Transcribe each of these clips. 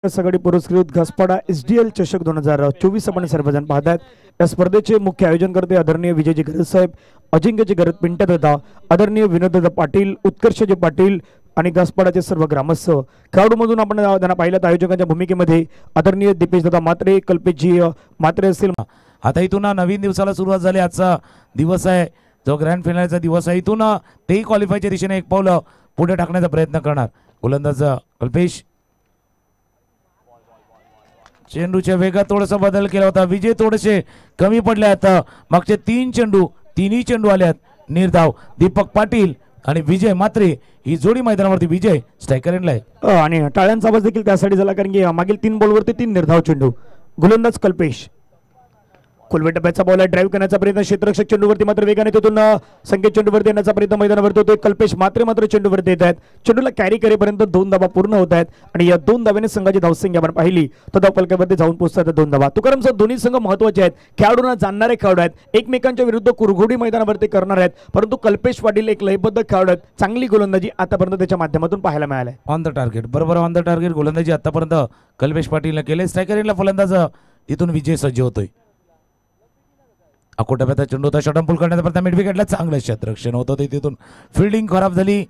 सगळी पुरस्कृत घासपाडा SDL चषक 2024 आपण सर्वजण पाहतात। या स्पर्धेचे मुख्य आयोजन करते आदरणीय विजयजी गरज साहेब, अजिंक्यजी गरज पिंट्या दादा, आदरणीय विनोददादा पाटील, उत्कर्षजी पाटील आणि घासपाडाचे सर्व ग्रामस्थ। खेळाडूमधून आपण त्यांना पाहिलं आयोजकांच्या भूमिकेमध्ये आदरणीय दीपेश दादा मात्रे, कल्पेशजी मात्रे असतील। आता इथून नवीन दिवसाला सुरुवात झाली। आजचा दिवस आहे जो ग्रँड फिनालेचा दिवस आहे। इथून तेही क्वालिफायच्या दिशेने एक पाऊल पुढे टाकण्याचा प्रयत्न करणार गोलंदाज कल्पेश। चेंडूच्या वेगात थोडासा बदल केला होता, विजय थोडेसे कमी पडले आहेत। मागचे 3 चेंडू तिन्ही चेंडू आले आहेत निर्धाव। दीपक पाटील आणि विजय मात्रे ही जोडी मैदानावरती विजय स्ट्रायकर एंडला आहे आणि टाळ्यांचा आवाज देखील त्यासाठी झाला कारण की मागील 3 बॉलवरती 3 निर्धाव चेंडू। गोलंदाज कल्पेश खोलवे टप्प्याचा बॉल ड्राइव्ह करण्याचा प्रयत्न, क्षेत्ररक्षक चेंडूवरती मात्र वेगाने तिथून संकेत चेंडूवरती येण्याचा प्रयत्न मैदानावरती होतोय। कल्पेश मात्र चेंडूवरती येत आहेत। चेंडूला कॅरी करेपर्यंत 2 धावा पूर्ण होत आहेत आणि या 2 धाव्याने संघाची धावसंख्या आपण पाहिली तर धावफलकावरती जाऊन पोहोचतात 2 धावा। तुकाराम सर, दोन्ही संघ महत्त्वाचे आहेत, खेळाडूंना जाणणारे खेळाडू आहेत, एकमेकांच्या विरुद्ध कुरघोडी मैदानावरती करणार आहेत, परंतु कल्पेश पाटील एक लयबद्ध खेळाडू आहेत, चांगली गोलंदाजी आतापर्यंत त्याच्या माध्यमातून पाहायला मिळाली। ऑन द टार्गेट, बरोबर ऑन द टार्गेट गोलंदाजी आतापर्यंत कल्पेश पाटीलने केले। स्ट्रायकर एंडला फलंदाज इथून विजय सज्ज होतोय। अकोटाप्याचा चेंडू होता, शॉटअँड करण्याचा प्रयत्न, मिड विकेटला चांगलं क्षेत्ररक्षण होतं, तिथून फिल्डिंग खराब झाली,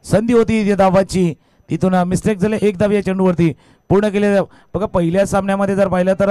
संधी होती धावाची, तिथून मिस्टेक झाले। 1 धाव या चेंडूवरती पूर्ण केले। बघा पहिल्या सामन्यामध्ये जर पाहिलं तर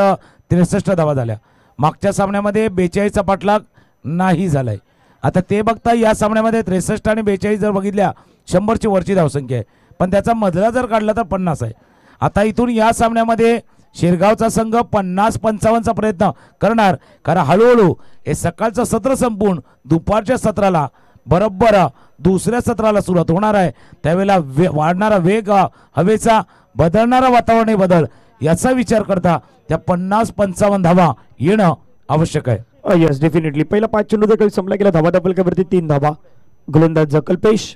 63 धावा झाल्या, मागच्या सामन्यामध्ये 42चा पाठलाग नाही झालाय। आता ते बघता या सामन्यामध्ये 63 आणि 42 जर बघितल्या 100ची वरची धावसंख्या आहे, पण त्याचा मधला जर काढला तर 50 आहे। आता इथून या सामन्यामध्ये शिरगावचा संघ 50-55चा प्रयत्न करणार, कारण हळूहळू हे सकाळचं सत्र संपून दुपारच्या सत्राला बरोबर दुसऱ्या सत्राला सुरुवात होणार आहे। त्यावेळेला वाढणारा वेग, हवेचा बदलणारा वातावरणीय बदल याचा विचार करता त्या 50-55 धावा येणं आवश्यक आहे। यस, डेफिनेटली पहिला 5 चेंडू देखील संपला गेला, धावा धावफलकावरती 3 धावा। गोलंदाज कल्पेश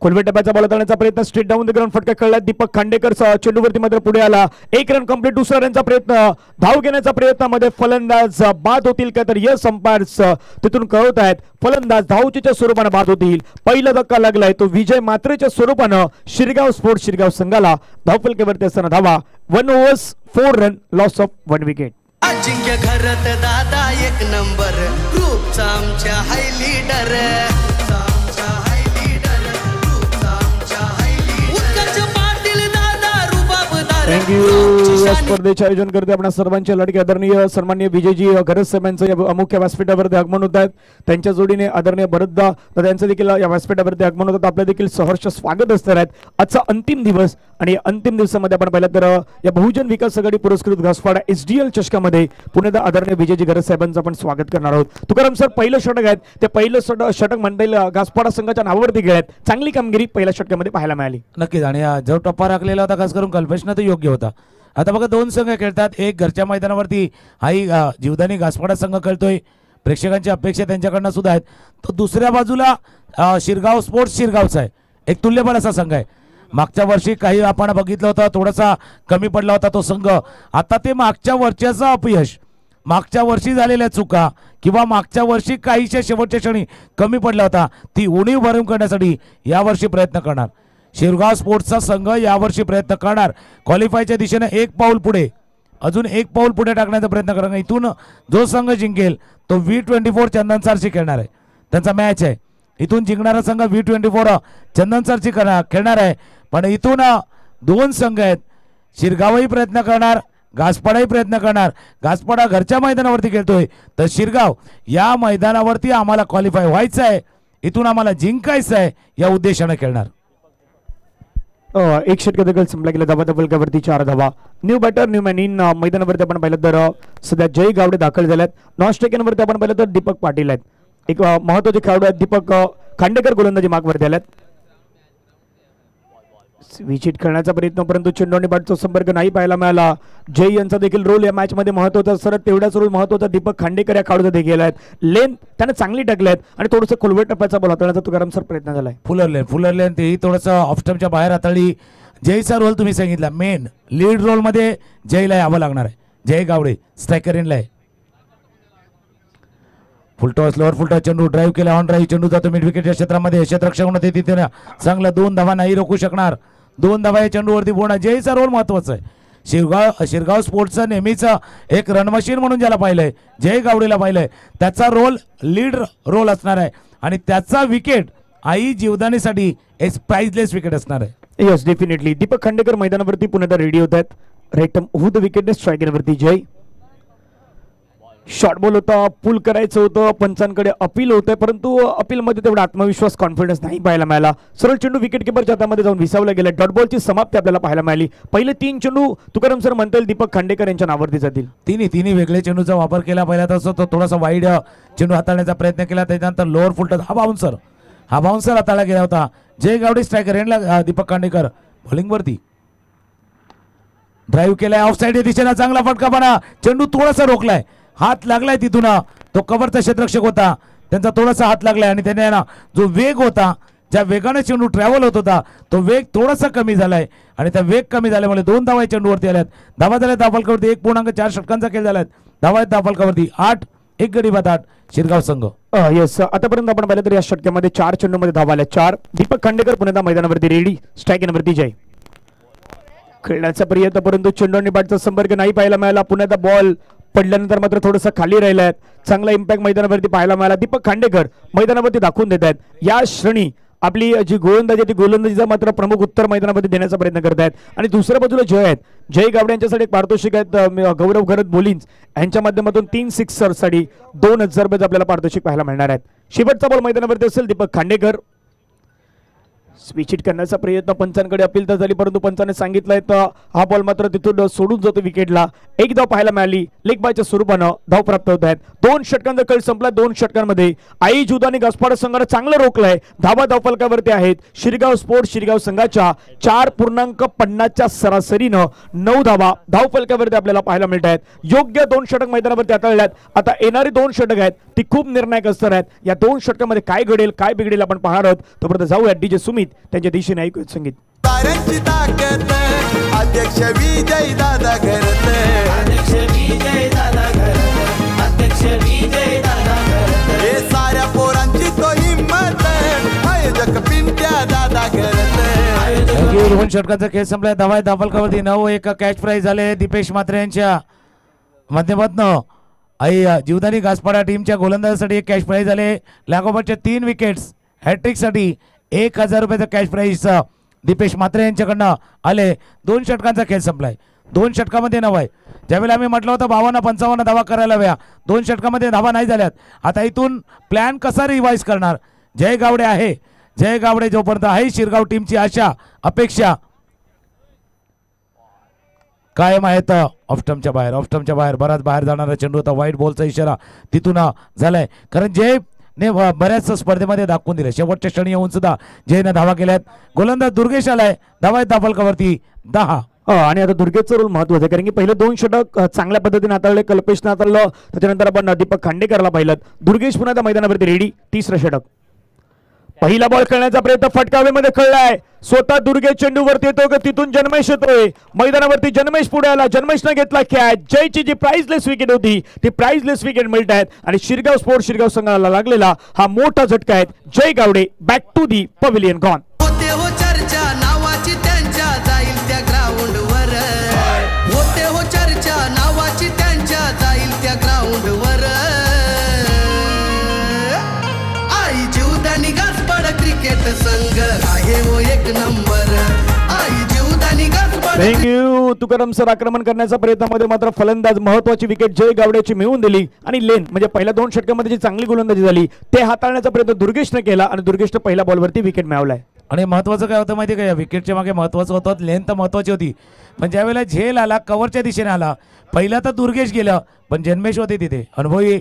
खोलवे टप्प्याचा बॉल करण्याचा प्रयत्न, स्ट्रेट डाऊन द ग्राउंड फटका खेळला दीपक खांडेकर चेंडूवरती मात्र पुढे आला। 1 रन कंप्लीट, दुसरा रनचा प्रयत्न, धाव घेण्याचा प्रयत्नामध्ये फलंदाज बाद होतील का तर यस अंपायर्स तिथून कळवत आहेत फलंदाज धावचीच्या स्वरूपाने बाद होतील। पहिला धक्का लागलाय तो विजय मात्रेच्या स्वरूपानं शिरगाव स्पोर्ट्स शिरगाव संघाला। धावफलकावरती असताना धावा 1 overs 4 run, loss of 1 wicket. Ajinkya Gharat दादा 1 नंबर, ग्रुपचा आमच्या हाय लीडर, थँक्यू। या स्पर्धेचे आयोजन करते आपण सर्वांचे लाडके आदरणीय सन्माननीय विजयजी गरज साहेबांचं मुख्य व्यासपीठावरती आगमन होत आहेत। त्यांच्या जोडीने आदरणीय भरतदा त्यांचं देखील या व्यासपीठावरती आगमन होतात। आपल्या देखील सहर्ष स्वागत असणार आहेत। आजचा अंतिम दिवस आणि अंतिम दिवसामध्ये आपण पाहिलं तर या बहुजन विकास आघाडी पुरस्कृत घासपाडा SDL चषकामध्ये पुन्हा आदरणीय विजयजी गरज साहेबांचं आपण स्वागत करणार आहोत। तुकाराम सर, पहिलं षटक आहेत ते पहिलं षटक म्हणता येईल घासपाडा संघाच्या नावावरती गेले आहेत, चांगली कामगिरी पहिल्या षटकामध्ये पाहायला मिळाली। नक्कीच, आणि जो टप्पा राखलेला होता खास करून कल्पेशनं तो योग्य होता। आता बघा 2 संघ खेळतात, एक घरच्या मैदानावरती हाही जीवदानी घासपाडा संघ खेळतोय, प्रेक्षकांची अपेक्षा त्यांच्याकडनं सुद्धा आहेत। तो दुसऱ्या बाजूला शिरगाव स्पोर्ट्स शिरगावचा आहे, एक तुल्यबळ असा संघ आहे। मागच्या वर्षी काही आपण बघितलं होतं, थोडासा कमी पडला होता तो संघ। आता ते मागच्या वर्षाचं अपयश, मागच्या वर्षी झालेल्या चुका किंवा मागच्या वर्षी काहीशा शेवटच्या क्षणी कमी पडला होता, ती उणीव भरून करण्यासाठी यावर्षी प्रयत्न करणार शिरगाव स्पोर्ट्सचा संघ। यावर्षी प्रयत्न करणार क्वालिफायच्या दिशेने 1 पाऊल पुढे, अजून 1 पाऊल पुढे टाकण्याचा प्रयत्न करणार। इथून जो संघ जिंकेल तो V24 चंदन सरची खेळणार आहे, त्यांचा मॅच आहे। इथून जिंकणारा संघ V24 चंदन सरची खेळणार आहे। पण इथून 2 संघ आहेत, शिरगावही प्रयत्न करणार, घासपाडाही प्रयत्न करणार। घासपाडा घरच्या मैदानावरती खेळतोय तर शिरगाव या मैदानावरती आम्हाला क्वालिफाय व्हायचं आहे, इथून आम्हाला जिंकायचं आहे या उद्देशाने खेळणार। 1 षटक देखील संपला गेला, धावा धावफलकावरती 4 धावा। New batter new man in मैदानावरती आपण पाहिलं तर सध्या जय गावडे दाखल झालेत। नॉन स्ट्रायकरवरती आपण पाहिलं तर दीपक पाटील आहेत, एक महत्त्वाचे खेळाडू आहेत। दीपक खांडेकर गोलंदाजी मागवरती आलेत, विकेट खेळण्याचा प्रयत्न, परंतु चेंडू आणि बॅटचा संपर्क नाही पाहायला मिळाला। जय यांचा देखील रोल या मॅच मध्ये महत्त्वाचा, सर तेवढाच रोल महत्त्वाचा दीपक खांडेकर या खेळाडूचा देखील आहेत। लेन त्याने चांगली टाकले आहेत आणि थोडंसं खोलवे टप्प्याचा बॉल हाताळण्याचा तुकाराम सर प्रयत्न झालाय। फुलर लेन तेही थोडंसं ऑफ स्टंपच्या बाहेर हाताळली। जयचा रोल तुम्ही सांगितला, मेन लीड रोल मध्ये जयला यावं लागणार आहे। जय गावडे स्ट्रायकर एंडला आहे। फुलटॉस लोअर फुलटॉस चेंडू ड्राइव्ह केला, ऑन ड्राइव्ह चेंडू जातो मिड विकेटच्या क्षेत्रामध्ये, क्षेत्ररक्षक होते तिथे चांगला 2 धावा नाही रोखू शकणार 2 धावा या चेंडूवरती पूर्ण. जयचा रोल महत्वाचा आहे. शिरगाव स्पोर्ट्सचं नेहमीचं एक रन मशीन म्हणून ज्याला पाहिलंय, जय गावडेला पाहिलंय, त्याचा रोल लीड रोल असणार आहे आणि त्याचा विकेट आई जीवदानीसाठी एक प्राइजलेस विकेट असणार आहे. Yes definitely. दीपक खांडेकर मैदानावरती पुन्हा रेडी होत आहेत. रेक्टम होऊ द विकेट स्ट्रायकरवरती जय. शॉर्ट बॉल होता, पुल करायचं होतं, पंचांकडे अपील होतंय, परंतु अपीलमध्ये तेवढा आत्मविश्वास कॉन्फिडन्स नाही पाहायला मिळाला. सरळ चेंडू विकेट किपरच्या हातामध्ये जाऊन विसावला गेला. डॉट बॉलची समाप्ती आपल्याला पाहायला मिळाली. पहिले 3 चेंडू तुकाराम सर म्हणतील दीपक खांडेकर यांच्या नावावरती जातील. तिन्ही वेगळे चेंडूचा वापर केला. पहिला तसं तो थोडासा वाईड चेंडू हाताळण्याचा प्रयत्न केला, त्याच्यानंतर लोअर फुलटच हा बाउन्सर हाताळला गेला होता. जय गावडे स्ट्रायकर यांना दीपक खांडेकर बॉलिंगवरती ड्राईव्ह केलाय ऑफ साईड दिशेला. चांगला फटकापणा, चेंडू थोडासा रोखलाय, हात लागलाय तिथून. तो कव्हरचा क्षेत्ररक्षक होता, त्यांचा थोडासा हात लागलाय आणि त्याने ना जो वेग होता, ज्या वेगाने चेंडू ट्रॅव्हल होत होता, तो वेग थोडासा कमी झालाय आणि त्या वेग कमी झाल्यामुळे 2 धावा चेंडूवरती आल्यात. धावा झाल्या धावफलकावरती 1.4 षटकांचा खेळ झालाय. धावा आहेत धावफलकावरती 8, 1 गडी बाद 8 शिरगाव संघ. येस, आतापर्यंत आपण पाहिलं तर या षटकामध्ये 4 चेंडूमध्ये धावा आल्या 4. दीपक खांडेकर पुन्हा मैदानावरती रेडी. स्ट्रायकरवरती जय. खेळण्याचा प्रयत्न, परंतु चेंडू आणि बॅटचा संपर्क नाही पाहायला मिळाला. पुन्हा बॉल पडल्यानंतर मात्र थोडंसं खाली राहिलाय. चांगला इम्पॅक्ट मैदानावरती पाहायला मिळाला. दीपक खांडेकर मैदानावरती दाखवून देत आहेत. या श्रेणी आपली जी गोलंदाजी ती गोलंदाजीचा मात्र प्रमुख उत्तर मैदानामध्ये देण्याचा प्रयत्न करत आहेत. आणि दुसऱ्या बाजूला जय आहेत. जय गावडे यांच्यासाठी एक पारितोषिक आहेत. गौरव घरत बोलिंज यांच्या माध्यमातून 3 सिक्सरसाठी 2000 रुपये आपल्याला पारितोषिक पाहायला मिळणार आहेत. शेवटचा बॉल मैदानावरती असेल दीपक खांडेकर. स्विच हिट करण्याचा प्रयत्न, पंचांकडे अपील तर झाली, परंतु पंचाने सांगितलंय तर हा बॉल मात्र तिथून सोडून जातो विकेटला. 1 धाव पाहायला मिळाली. लेग बायच्या स्वरूपानं धाव प्राप्त होत आहेत. 2 षटकांचा खेळ संपला. 2 षटकांमध्ये आई जुदानी गासपाडा संघाने चांगलं रोखलंय. धावा धावफलकावरती आहेत. शिरगाव स्पोर्ट्स शिरगाव संघाच्या 4.50च्या सरासरीनं 9 धावा धावफलकावरती आपल्याला पाहायला मिळत आहेत. योग्य 2 षटक मैदानावरती हाताळल्यात. आता येणारी 2 षटक आहेत ती खूप निर्णायक असणार आहेत. या 2 षटकामध्ये काय घडेल काय बिघडेल आपण पाहणार आहोत. तोपर्यंत जाऊया डीजे सुमित त्यांच्या दिशेने ऐकू संगीत. ताऱ्यांची ताकद अध्यक्ष विजय दादा घरत, अध्यक्ष विजय दादा घरत, अध्यक्ष विजय दादा घरत. हे साऱ्या पोरांची तो हिम्मत, आयोजक पिंट्या दादा घरत. 2 षटकांचा खेळ संपलाय. धावा धावफलकावरती 9-1 कॅच प्राइज झाले. दीपेश म्हात्रे यांच्या माध्यमातून आई जीवदानी घासपाडा टीमच्या गोलंदाजासाठी एक कॅश प्राइज झाले. लागोपाठच्या 3 विकेट्स हॅट्रिकसाठी 1000 रुपयाचा कॅश प्राइज दीपेश म्हात्रे यांच्याकडनं आले. 2 षटकांचा खेळ संपलाय. 2 षटकामध्ये 9 आहे. ज्यावेळेला आम्ही म्हटलं होतं 52-55 धावा करायला हव्या, 2 षटकामध्ये धावा नाही झाल्यात. आता इथून प्लॅन कसा रिवाइज करणार. जय गावडे आहे. जय गावडे जोपर्यंत आहे शिरगाव टीमची आशा अपेक्षा कायम आहेत. ऑफस्टमच्या बाहेर बराच बाहेर जाणारा चेंडू होता. वाईट बॉलचा इशारा तिथून झालाय, कारण जय ने बऱ्याच स्पर्धेमध्ये दाखवून दिले. शेवटच्या क्षणी येऊन सुद्धा जयने धावा केल्यात. गोलंदाज दुर्गेश आलाय. धावा आहेत धावफलकावरती 10. आणि आता दुर्गेशचा रोल महत्वाचा आहे, कारण की पहिले 2 षटक चांगल्या पद्धतीने हाताळले. कल्पेशने हाताळलं, त्याच्यानंतर आपण दीपक खांडेकरला पाहिलं. दुर्गेश पुन्हा मैदानावरती रेडी. 3रं षटक. पहिला बॉल खेळण्याचा प्रयत्न फटकावेमध्ये खेळलाय. स्वतः दुर्गेश चेंडूवरती येतो का तिथून जन्मेश येतोय. मैदानावरती जन्मेश पुढे आला. जन्मेशने घेतला कॅच. जयची जी प्राइजलेस विकेट होती ती प्राइजलेस विकेट मिळत आहेत आणि शिरगाव स्पोर्ट्स शिरगाव संघाला लागलेला हा मोठा झटका आहे. Jay Gawade back to the pavilion gone. होते हो चर्चा नावाची त्यांच्या जाईल त्या ग्राउंडवर, होते हो चर्चा नावाची त्यांच्या जाईल त्या ग्राउंडवर. आई जीवदानी घासपाडा क्रिकेट संघ आहे हो 1 नंबर. आई जीवदानी घासपाडा. Thank you Tukaram sir. आक्रमण करण्याच्या प्रयत्नामध्ये मात्र फलंदाज महत्वाची विकेट जय गावड्याची मिळवून दिली आणि लेन म्हणजे पहिल्या 2 षटकामध्ये जी चांगली गोलंदाजी झाली ते हाताळण्याचा प्रयत्न दुर्गेशने केला आणि दुर्गेशने पहिल्या बॉलवरती विकेट मिळवलाय. आणि महत्वाचं काय होतं माहिती का, या विकेटच्या मागे महत्वाचं होतं लेंथ तर महत्वाची होती, पण ज्यावेळेला झेल आला कव्हरच्या दिशेने आला. पहिला तर दुर्गेश गेलं, पण जन्मेश होते तिथे अनुभवी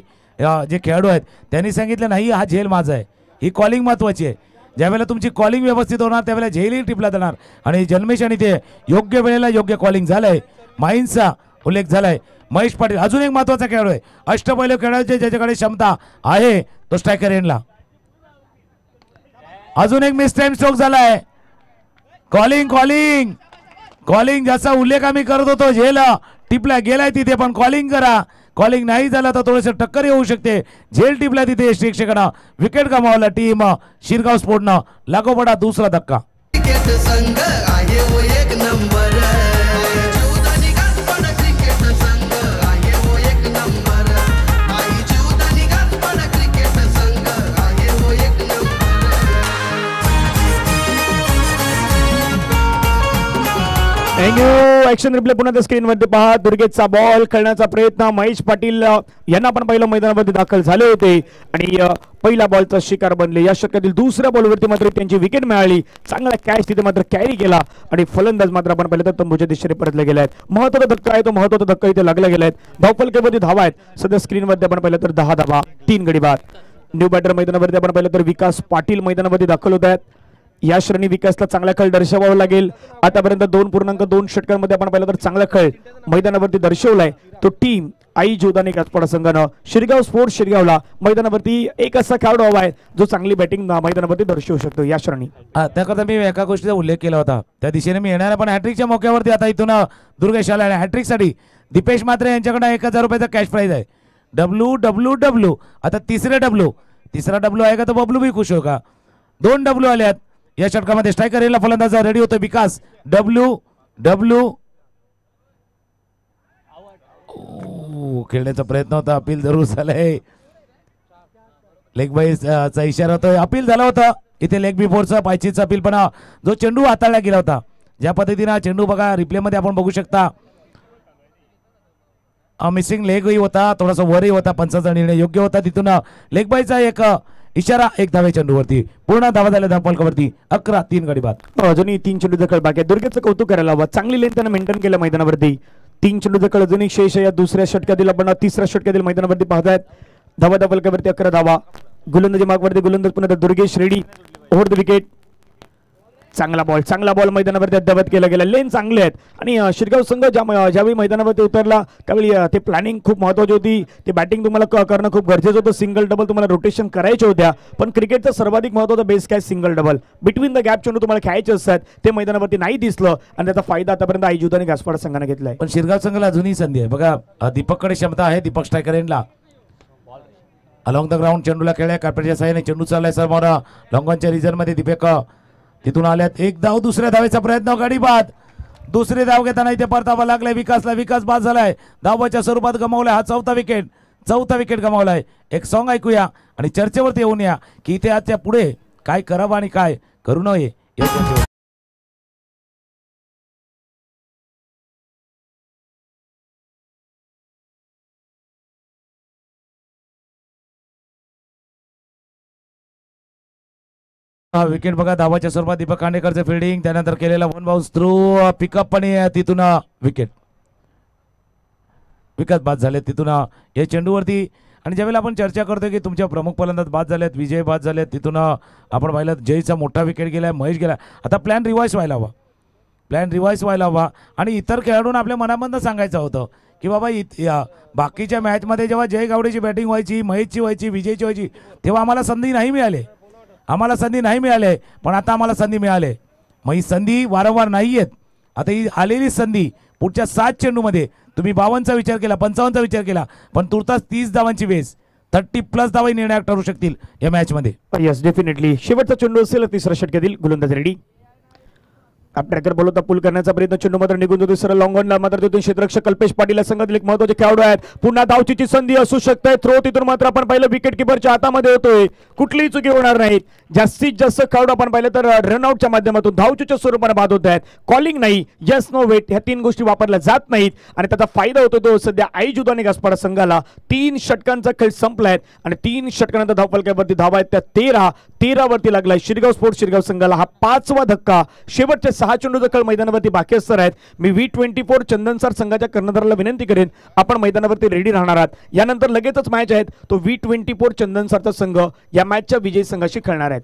जे खेळाडू आहेत त्यांनी सांगितलं नाही हा झेल माझा आहे. ही कॉलिंग महत्वाची आहे. ज्यावेळेला तुमची कॉलिंग व्यवस्थित होणार त्यावेळेला झेलही टिपला जाणार आणि जन्मेश आणि ते योग्य वेळेला योग्य कॉलिंग झालंय. माईंचा उल्लेख झालाय. महेश पाटील अजून एक महत्वाचा खेळाडू आहे. अष्टपैलू खेळाडूचे ज्याच्याकडे क्षमता आहे तो स्ट्रायकर एंडला. अजून एक मिस टाइम स्ट्रोक झालाय. कॉलिंग ज्याचा उल्लेख आम्ही करत होतो. झेल टिपला गेलाय तिथे, पण कॉलिंग करा. कॉलिंग नाही झाला तर थोडेसे टक्कर येऊ शकते. झेल टिपला तिथे शिक्षकांना विकेट गमावला टीम शिरगाव स्पोर्टनं. लागोपाठ 2रा धक्का. क्रिकेट संघ आहे आहे वो एक नंबर आई जीवदानी घासपड क्रिकेट संघ आहे वो एक नंबर आई जीवदानी घासपड क्रिकेट संघ आहे वो एक नंबर थँक्यू. ऍक्शन रिप्ले पुन्हा स्क्रीन वरती पहा. दुर्गेशचा बॉल खेळण्याचा प्रयत्न. महेश पाटील यांना पण पहिलं मैदानामध्ये दाखल झाले होते आणि पहिल्या बॉलचा शिकार बनले. या षटकातील दुसऱ्या बॉलवरती मात्र त्यांची विकेट मिळाली. चांगला कॅच तिथे मात्र कॅरी केला आणि फलंदाज मात्र आपण पाहिलं तर तंबूच्या दिशेने परतले गेले आहेत. महत्त्वाचा धक्का आहे तो महत्त्वाचा धक्का इथे लागला गेला आहे. धावफलकावरती धावा आहेत सध्या स्क्रीनवरती आपण पाहिलं तर 10 धावा 3 गडी बाद. न्यू बॅटर मैदानावरती आपण पाहिलं तर विकास पाटील मैदानामध्ये दाखल होत आहेत. या श्रेणी विकासला चांगला खेळ दर्शवावा लागेल. आतापर्यंत 2.2 षटकांमध्ये आपण पाहिलं तर चांगला खेळ मैदानावरती दर्शवलाय तो टीम आई जीवदानी घासपाडा संघानं. शिरगाव स्पोर्ट्स शिरगावला मैदानावरती एक असा खेळाडू हवा आहे जो चांगली बॅटिंग मैदानावरती दर्शवू शकतो या श्रेणी. त्याकरता मी एका गोष्टीचा उल्लेख केला होता त्या दिशेने मी येणार पण हॅट्रिकच्या मौक्यावरती आता इथून दुर्गेश आला आणि हॅट्रिकसाठी दीपेश म्हात्रे यांच्याकडे 1000 रुपयाचा कॅश प्राईज आहे. WWW आता तिसरा डब्ल्यू आहे का तर बबलू भी खुश हो का. 2 डब्ल्यू आले आहेत या षटकामध्ये. स्ट्रायकर येईल फलंदाज रेडी होतो विकास. WW खेळण्याचा प्रयत्न होता. अपील जरूर झालंय. लेग बाईचा इशारा होता. अपील झाला होता इथे लेग बिफोरचा पायचीचा अपील पण जो चेंडू हाताळला गेला होता ज्या पद्धतीने चेंडू बघा रिप्ले मध्ये आपण बघू शकता मिसिंग लेगही होता थोडासा वरही होता. पंचाचा निर्णय योग्य होता. तिथून लेग बाईचा एक इशारा 1 धावे चेंडूवरती पूर्ण धावा झाल्या धावफलकावरती 11-3 गडी बाद. अजूनही 3 चेंडूचा खेळ बाकी आहे. दुर्गेशचं कौतुक करायला हवं. चांगली लेन त्यानं मेंटेन केलं मैदानावरती. 3 चेंडूचा खेळ अजूनही शेष आहे. या दुसऱ्या षटकातील आपण तिसऱ्या षटकातील मैदानावरती पाहतायत. धावा धावफलकावरती 11 धावा. गोलंदाजी मागवरती गोलंदाज पुन्हा Durgesh ready over the wicket. चांगला बॉल मैदानावरती अद्यावत केला गेला. लेन चांगले आहेत आणि शिरगाव संघ ज्यावेळी मैदानावरती उतरला त्यावेळी ते प्लॅनिंग खूप महत्त्वाची होती. ते बॅटिंग तुम्हाला करणं खूप गरजेचं होतं. सिंगल डबल तुम्हाला रोटेशन करायचे होत्या पण क्रिकेटचा सर्वाधिक महत्त्वाचा बेस काय single double between the gap चेंडू तुम्हाला खेळायचे असतात. ते मैदानावरती नाही दिसलं आणि त्याचा फायदा आतापर्यंत आई जीवदानी घासपाडा संघाने घेतलाय. पण शिरगाव संघाला अजूनही संधी आहे बघा. दीपककडे क्षमता आहे. दीपक स्ट्रायकर यांना अलॉंग द ग्राउंड चेंडूला खेळलाय. कार्पेटच्या साहाय्याने चेंडू चाललाय समोर लॉंगॉनच्या रिझन मध्ये. दीपक तिथून आल्यात. 1 धाव. दुसऱ्या धावेचा प्रयत्न गडी बाद. दुसरी धाव घेताना इथे परतावा लागलाय विकासला. विकास बाद झालाय. धावाच्या स्वरूपात गमावलाय. हा 4था विकेट गमावलाय. एक सॉन्ग ऐकूया आणि चर्चेवरती येऊन या की इथे आजच्या पुढे काय करावं आणि काय करू नये. विकेट बघा धावाच्या स्वरूपात दीपक खांडेकरचे फिल्डिंग त्यानंतर केलेला 1 बाउन्स थ्रू पिकअप आणि तिथून विकेट. विकास बाद झाले तिथून या चेंडूवरती. आणि ज्यावेळेला आपण चर्चा करतोय की तुमच्या प्रमुख फलंदाज बाद झालेत विजय बाद झालेत तिथून आपण पाहिलं जयचा मोठा विकेट गेलाय महेश गेला. आता प्लॅन रिवाइज व्हायला हवा आणि इतर खेळाडूंना आपल्या मनामधनं सांगायचं होतं की बाबा बाकीच्या मॅचमध्ये जेव्हा जय गावडेची बॅटिंग व्हायची महेशची व्हायची विजयची व्हायची तेव्हा आम्हाला संधी नाही मिळाले पण आता आम्हाला संधी मिळाले. मग ही संधी वारंवार नाही आहेत. आता ही आलेली संधी पुढच्या 7 चेंडूमध्ये तुम्ही 52चा विचार केला 55चा विचार केला पण तुर्तास 30 धावांची वेस 30+ धावा निर्णायक ठरू शकतील या मॅच मध्ये. Yes definitely. शेवटचा चेंडू असेल तिसऱ्या षटकातील. गोलंदाज रेडी. ट्रॅकर बोलवता पुल करण्याचा प्रयत्न. चेंडू मात्र निघून जातो सरळ लॉंग ऑनला. मात्र तिथून क्षेत्ररक्षक कल्पेश पाटील संघातील एक महत्त्वाचे खेळाडू आहेत. पुन्हा धावचीची संधी असू शकते. थ्रो तिथून मात्र आपण पाहिलं विकेट किपरच्या हातामध्ये होतोय. कुठलीही चुकी होणार नाहीत. जास्तीत जास्त खेळाडू आपण पाहिलं तर रनआउटच्या माध्यमातून धावचीच्या स्वरूपाने बाद होत आहेत. कॉलिंग नाही यस नो वेट ह्या 3 गोष्टी वापरल्या जात नाहीत आणि त्याचा फायदा होतो तो सध्या आई जीवदानी घासपाडा संघाला. 3 षटकांचा खेळ संपलाय आणि 3 षटकानंतर धावफलकावरती धावा आहेत त्या 13 वरती लागलाय शिरगाव स्पोर्ट्स शिरगाव संघाला. हा 5वा धक्का. शेवटचे 6 चेंडूचा खेळ मैदानावरती बाकी असणार आहेत. मी V24 चंदनसर संघाच्या कर्णधाराला विनंती करेन आपण मैदानावरती रेडी राहणार आहात. यानंतर लगेचच मॅच आहेत तो V24 चंदनसरचा संघ या मॅचच्या विजयी संघाशी खेळणार आहेत.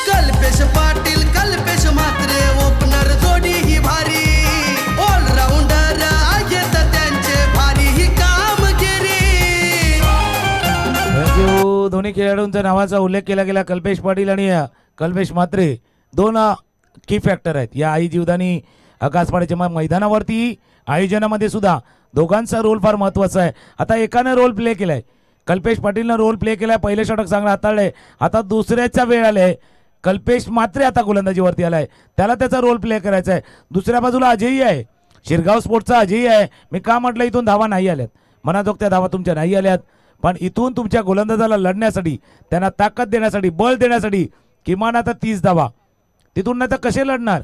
कल्पेश पाटील कल्पेश म्हात्रे ओपनर जोडी ही भारी ऑलराऊंडर आहेत त्यांचे भारी ही कामगिरी. दोन्ही खेळाडूंच्या नावाचा उल्लेख केला गेला. कल्पेश पाटील आणि कल्पेश म्हात्रे 2 की फॅक्टर आहेत या आई जीवदानी घासपाड्याच्या मैदानावरती. आयोजनामध्ये सुद्धा दोघांचा रोल फार महत्त्वाचा आहे. आता एकाने रोल प्ले केलाय. कल्पेश पाटीलनं रोल प्ले केलाय. पहिले षटक चांगला हाताळलंय. आता दुसऱ्याचा वेळ आलाय. कल्पेश मात्रे आता गोलंदाजीवरती आलाय, त्याला त्याचा रोल प्ले करायचा आहे. दुसऱ्या बाजूला अजयही आहे, शिरगाव स्पोर्ट्सचा अजयही आहे. मी का म्हटलं इथून धावा नाही आल्यात, मनाजोगत्या धावा तुमच्या नाही आल्यात, पण इथून तुमच्या गोलंदाजाला लढण्यासाठी, त्यांना ताकद देण्यासाठी, बळ देण्यासाठी किमान आता 30 धावा. तिथून नाही तर कसे लढणार?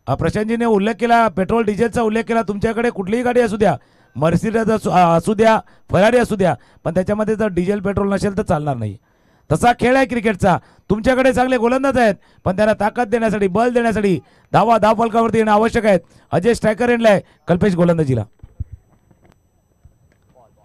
प्रशांतजीने उल्लेख केला, पेट्रोल डिझेलचा उल्लेख केला. तुमच्याकडे कुठलीही गाडी असू द्या, मर्सिडीज असू द्या, फरारी असू द्या, पण त्याच्यामध्ये जर डिझेल पेट्रोल नसेल तर चालणार नाही. तसा खेळ आहे क्रिकेटचा. तुमच्याकडे चांगले गोलंदाज आहेत, पण त्यांना ताकद देण्यासाठी, बल देण्यासाठी धावा फलकावरती येणं आवश्यक आहेत. अजय स्ट्रायकर एंडलाय, कल्पेश गोलंदाजीला.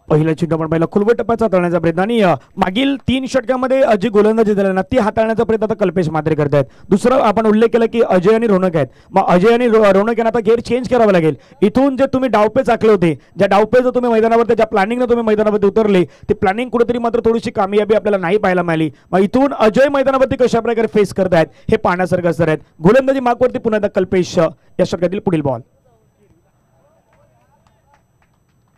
पहिला चेंडू आपण पाहिला खुलवट टप्प्याचा हाताळण्याचा प्रयत्न आणि मागील 3 षटकामध्ये जी गोलंदाजी झाली ना ती हाताळण्याचा प्रयत्न आता कल्पेश मात्रे करत आहेत. दुसरं आपण उल्लेख केला की अजय आणि रोनक आहेत. मग अजय आणि रोनक यांना आता गेअर चेंज करावं लागेल. इथून जे तुम्ही डावपेच आखले होते, ज्या डावपेच तुम्ही मैदानावरती, ज्या प्लॅनिंगनं तुम्ही मैदानावरती उतरले, ते प्लॅनिंग कुठेतरी मात्र थोडीशी कामयाबी आपल्याला नाही पाहायला मिळाली. मग इथून अजय मैदानावरती कशा प्रकारे फेस करत आहेत हे पाहण्यासारखं असणार आहेत. गोलंदाजी मागवरती पुन्हा एकदा कल्पेश. या षटकातील पुढील बॉल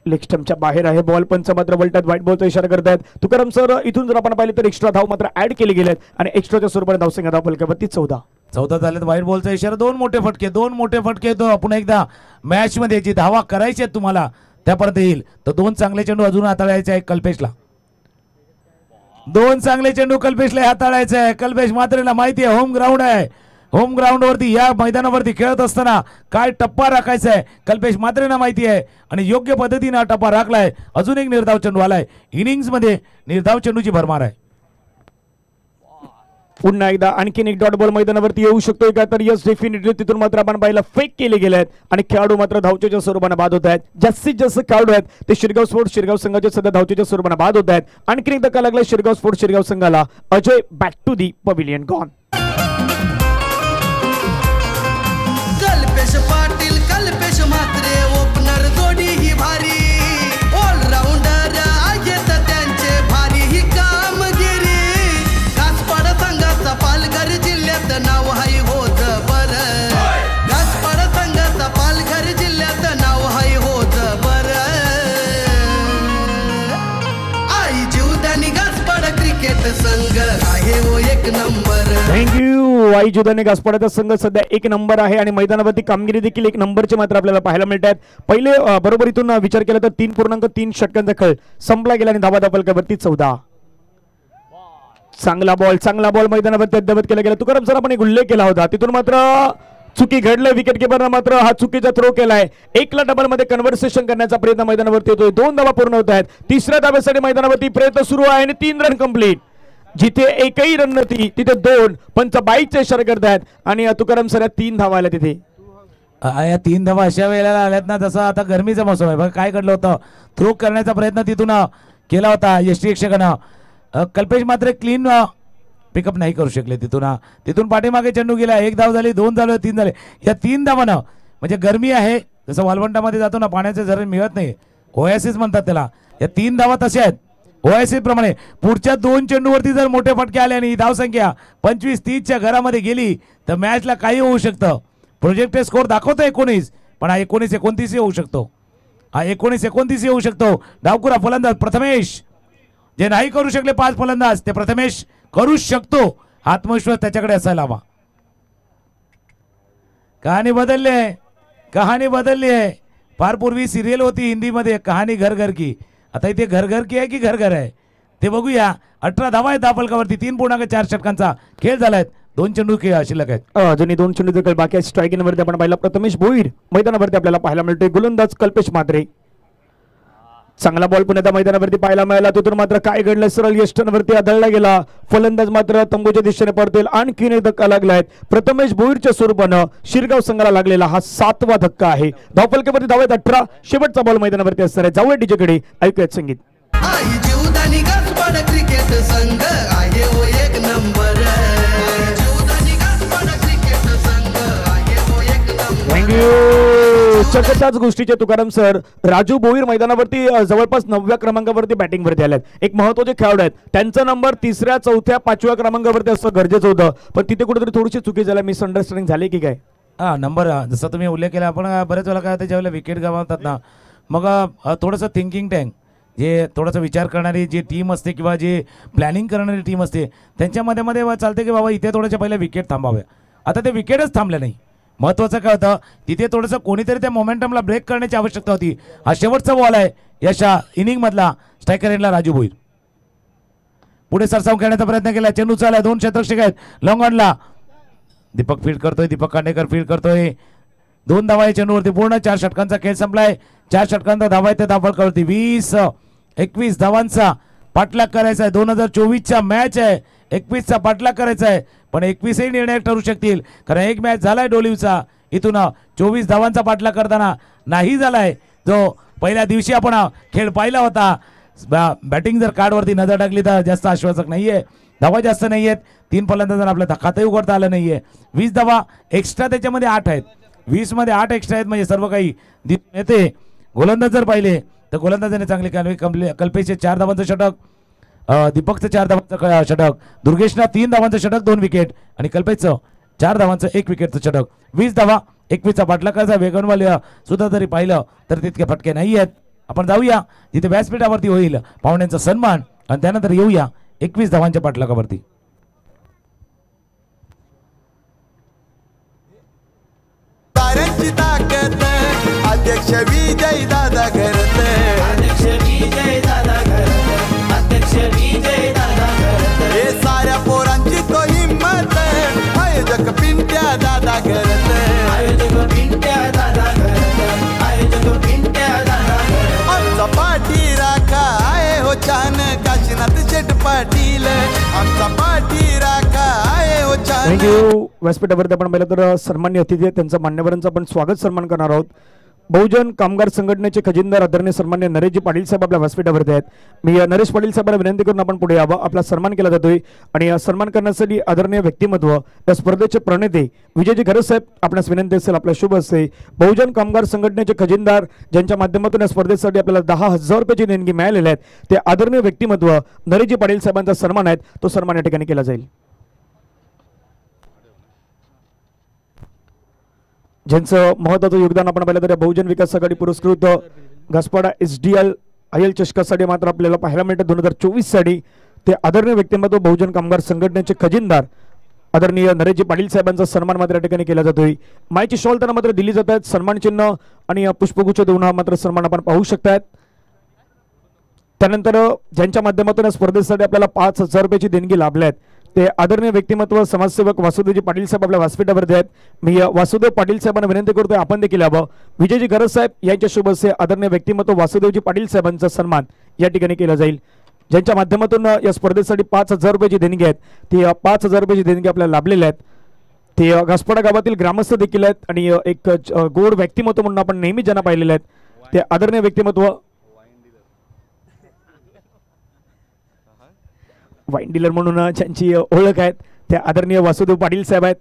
लेग स्टंपच्या बाहेर आहे. बॉल पंच मात्र वलटात व्हाईट बॉलचा इशारा करतायत. तुकाराम सर, इथून जर आपण पाहिले तर एक्स्ट्रा धाव मात्र ऍड केली गेलेत आणि एक्स्ट्राच्या स्वरूपाने धावसंख्या धाव फलकावरती 14 झालेत. व्हाईट बॉलचा इशारा. दोन मोठे फटके. तो पुन्हा एकदा मॅच मध्ये जी धावा करायची आहेत तुम्हाला त्यापर्यंत येईल. तर 2 चांगले चेंडू अजून हाताळायचे आहे कल्पेशला. 2 चांगले चेंडू कल्पेशला हाताळायचे आहे. कल्पेश मात्रेला माहिती आहे होम ग्राउंड आहे. होम ग्राउंडवरती, या मैदानावरती खेळत असताना काय टप्पा राखायचा आहे कल्पेश मात्रेंना माहिती आहे आणि योग्य पद्धतीने हा टप्पा राखलाय. अजून एक निर्धाव चेंडू आलाय. इनिंग्स मध्ये निर्धाव चेंडूची भरमार आहे. पुन्हा एकदा आणखीन एक डॉट बॉल मैदानावरती येऊ शकतोय का? तर यस, डेफिनेटली. तिथून मात्र आपण पाहिलं फेक केले गेले आहेत आणि खेळाडू मात्र धावचेच्या स्वरूपाने बाद होत आहेत. जास्तीत जास्त खेळाडू आहेत ते शिरगाव स्पोर्ट्स शिरगाव संघाचे सध्या धावचेच्या स्वरूपाने बाद होत आहेत. आणखीन एकदा का लागला शिरगाव स्पोर्ट्स शिरगाव संघाला. Ajay back to the pavilion gone. Kalpesh Patil Kalpesh Mhatre opener जोडी ही भारी. ऑलराऊंडर आहेत त्यांचे भारी ही कामगिरी. घासपाड संघाचा पालघर जिल्ह्यात नाव हाय होत बर. घासपाड संघाचा पालघर जिल्ह्यात नाव हाय होत बर. आई जीवदानी घासपाड क्रिकेट संघ आहे हो एक नंबर. थँक्यू. आई जुदाने घासपाड्याचा संघ सध्या 1 नंबर आहे आणि मैदानावरती कामगिरी देखील 1 नंबरचे मात्र आपल्याला पाहायला मिळत आहेत. पहिले बरोबर इथून विचार केला तर 3.3 षटकांचा खेळ संपला गेला आणि धावा फलकावरती 14. चांगला बॉल मैदानावरती अद्यावत केला गेला. तुकाराम सर, आपण एक उल्लेख केला होता, तिथून मात्र चुकी घडले. विकेट किपरनं मात्र हा चुकीचा थ्रो केलाय. 1ला डबल मध्ये कन्व्हर्सेशन करण्याचा प्रयत्न मैदानावरती होतोय. 2 धावा पूर्ण होत आहेत. 3ऱ्या धावेसाठी मैदानावरती प्रयत्न सुरू आहे आणि 3 रन कंप्लीट. जिथे एकही रन नव्हती तिथे 2 पंच 22चा इशारा करतायत आणि तुकाराम सर 3 धावा आल्या तिथे. या 3 धावा अशा वेळेला आल्यात ना, जसं आता गरमीचा मोसम आहे. बघा काय घडलं होतं, थ्रो करण्याचा प्रयत्न तिथून केला होता यष्टी रक्षकानं. कल्पेश मात्र क्लीन पिकअप नाही करू शकले. तिथून पाठीमागे चेंडू गेला. 1 धाव झाली, 2 झाले, 3 झाले. या 3 धावानं म्हणजे गरमी आहे, जसं वालवंटामध्ये जातो ना पाण्याचे झरे मिळत नाही, ओएसिस म्हणतात त्याला. या 3 धावा तशा आहेत ओएसिस प्रमाणे. पुढच्या 2 चेंडूवरती जर मोठे फटके आले आणि धावसंख्या 25-30च्या घरामध्ये गेली तर मॅचला काही होऊ शकतं. प्रोजेक्टेड स्कोर दाखवतो 19, पण हा 19-29 होऊ शकतो. हा 19-29 येऊ शकतो. डावकुरा फलंदाज प्रथमेश, जे नाही करू शकले 5 फलंदाज, ते प्रथमेश करू शकतो. आत्मविश्वास त्याच्याकडे असायला हवा. कहाणी बदलली आहे. फार पूर्वी सिरियल होती हिंदीमध्ये, कहाणी घर घर की. आता इथे घर घर की आहे की घर घर आहे ते बघूया. 18 धावा आहेत फलकावरती. 3.4 षटकांचा खेळ झालाय. 2 चेंडू खेळ शिल्लक आहेत. अजूनही 2 चेंडू देखील बाकी आहेत. स्ट्रायकिंगवरती आपण पाहिला प्रथमेश भोईर मैदानावरती आपल्याला पाहायला मिळतोय. गोलंदाज कल्पेश मात्रे. चांगला बॉल पुन्हा त्या मैदानावरती पाहायला मिळाला. तिथून मात्र काय घडलं, सरळ यष्टनवरती आदळला गेला. फलंदाज मात्र तंबूच्या दिशेने पडतील. आणखीन एक धक्का लागलाय प्रथमेश भोईरच्या स्वरूपानं शिरगाव संघाला लागलेला हा 7वा धक्का आहे. धावफलकावरती धावेत 18. शेवटचा बॉल मैदानावरती असणार आहे. जाऊया डीजेकडे, ऐकूयात संगीत. आई जीवदानी घासपाड क्रिकेट संघ आहे हो एक नंबर. जीवदानी घासपाड क्रिकेट संघ आहे हो एक नंबर. थँक्यू. चकत्याच गोष्टीचे तुकाराम सर, राजू भोईर मैदानावरती जवळपास 9व्या क्रमांकावरती बॅटिंगवरती आल्यात. एक महत्त्वाचे खेळाडू आहेत. त्यांचा नंबर 3ऱ्या, 4थ्या, 5व्या क्रमांकावरती असं गरजेचं होतं, पण तिथे कुठेतरी थोडीशी चुकी झाली. मिसअंडरस्टँडिंग झाली की काय? नंबर जसं तुम्ही उल्लेख केला, आपण बरेच वेळा काय त्याच्या वेळेला विकेट गमावतात ना, मग थोडंसं थिंकिंग टँक जे थोडासा विचार करणारी जी टीम असते किंवा जे प्लॅनिंग करणारी टीम असते त्यांच्या मध्ये चालते की बाबा इथे थोड्याशा पहिल्या विकेट थांबाव्या. आता ते विकेटच थांबल्या नाही. महत्त्वाचं काय होतं तिथे थोडंसं कोणीतरी त्या मोमेंटमला ब्रेक करण्याची आवश्यकता होती. हा शेवटचा बॉल आहे यशा इनिंगमधला. स्ट्रायकर एंडला राजू भोईर. पुढे सरसावून खेळण्याचा प्रयत्न केला. चेंडू चालला. 2 क्षेत्ररक्षक आहेत. लॉंग ऑनला दीपक फील्ड करतोय. दीपक कांडेकर फील्ड करतोय. 2 धावा आहे चेंडूवरती. पूर्ण 4 षटकांचा खेळ संपलाय. 4 षटकांचा धावा आहे त्या धावफलकावरती 20-21 धावांचा पाठलाग करायचा आहे. 2024चा मॅच आहे. 21चा पाठलाग करायचा आहे. पण 21ही निर्णायक ठरू शकतील कारण एक मॅच झालाय डोलिवचा. इथून 24 धावांचा पाठलाग करताना नाही झालाय जो पहिल्या दिवशी आपण खेळ पाहिला होता. बॅटिंग जर कार्डवरती नजर टाकली तर जास्त आश्वासक नाहीये. धावा जास्त नाही आहेत. 3 फलंदाजांना आपल्या खातंही उघडता आलं नाहीये. 20 धावा एक्स्ट्रा त्याच्यामध्ये 8 आहेत. 20 मध्ये 8 एक्स्ट्रा आहेत म्हणजे सर्व काही दिसून येते. गोलंदाज जर पाहिले तर गोलंदाजाने चांगले कल्पेशचे 4 धावांचं षटक, दीपकचं 4 धावांचं षटक, दुर्गेशनं 3 धावांचं षटक 2 विकेट आणि कल्पेशचं 4 धावांचं 1 विकेटचं षटक. 20 धावा 21चा पाठलागाचा वेगवान सुद्धा जरी पाहिलं तर तितके फटके नाही आहेत. आपण जाऊया जिथे व्यासपीठावरती होईल पाहुण्यांचा सन्मान आणि त्यानंतर येऊया 21 धावांच्या पाठलागावरती. ताऱ्यांची ताकद अध्यक्ष विजय दादा घरत. अध्यक्ष विजय दादा घरत. अध्यक्ष विजय दादा घरत. हे साऱ्या पोरांची तो हिंमत आयोजक पिंट्या दादा घरत. आयोजक पिंट्या दादा घरत. आयोजक पिंट्या दादा घरत. आमचा पाठी राखा आहे हो छान काशीनाथ शेठ पाटील. आमचा पाठी राखा आहे हो छान. थँक्यू. व्यासपीठावरती आपण पाहिलं तर सन्मान्य अतिथी आहेत त्यांचा मान्यवरांचा आपण स्वागत सन्मान करणार आहोत. बहुजन कामगार संघटनेचे खजिनदार आदरणीय सन्मान्य नरेशजी पाटील साहेब आपल्या व्यासपीठावरती आहेत. मी नरेश पाटील साहेबांना विनंती करून आपण पुढे यावं. आपला सन्मान केला जातोय आणि सन्मान करण्यासाठी आदरणीय व्यक्तिमत्व या स्पर्धेचे प्रणेते विजयजी घरत साहेब आपल्यास विनंती असेल आपल्या शुभ असते. बहुजन कामगार संघटनेचे खजिनदार ज्यांच्या माध्यमातून या स्पर्धेसाठी आपल्याला 10,000 रुपयाची देणगी मिळालेली आहेत ते आदरणीय व्यक्तिमत्व नरेशजी पाटील साहेबांचा सन्मान आहे. तो सन्मान या ठिकाणी केला जाईल. ज्यांचं महत्त्वाचं योगदान आपण पाहिलं तर बहुजन विकास आघाडी पुरस्कृत घासपाडा SDL चषकासाठी मात्र आपल्याला पाहायला मिळतं 2024 साठी ते आदरणीय व्यक्तिमत्व बहुजन कामगार संघटनेचे खजिनदार आदरणीय नरेशजी पाटील साहेबांचा सन्मान मात्र या ठिकाणी केला जातोय. मायची शॉल त्यांना मात्र दिली जात आहेत. सन्मान चिन्ह आणि पुष्पगुच्छ देऊन हा मात्र सन्मान आपण पाहू शकतायत. त्यानंतर ज्यांच्या माध्यमातून या स्पर्धेसाठी आपल्याला 5,000 रुपयाची देणगी लाभल्या आहेत ते आदरणीय व्यक्तिमत्व समाजसेवक वासुदेवजी पाटील साहेब आपल्या व्यासपीठावरती आहेत. मी वासुदेव पाटील साहेबांना विनंती करतोय आपण देखील यावं. विजयजी घरत साहेब यांच्या शुभ हस्ते आदरणीय व्यक्तिमत्व वासुदेवजी पाटील साहेबांचा सन्मान या ठिकाणी केला जाईल. ज्यांच्या माध्यमातून या स्पर्धेसाठी 5,000 रुपयाची देणगी आहेत ती 5,000 रुपयाची देणगी आपल्याला लाभलेल्या आहेत. ते घासपाडा गावातील ग्रामस्थ देखील आहेत आणि एक गोड व्यक्तिमत्व म्हणून आपण नेहमी ज्यांना पाहिलेले आहेत ते आदरणीय व्यक्तिमत्व वाईन डीलर म्हणून ज्यांची ओळख आहेत ते आदरणीय वासुदेव पाटील साहेब आहेत.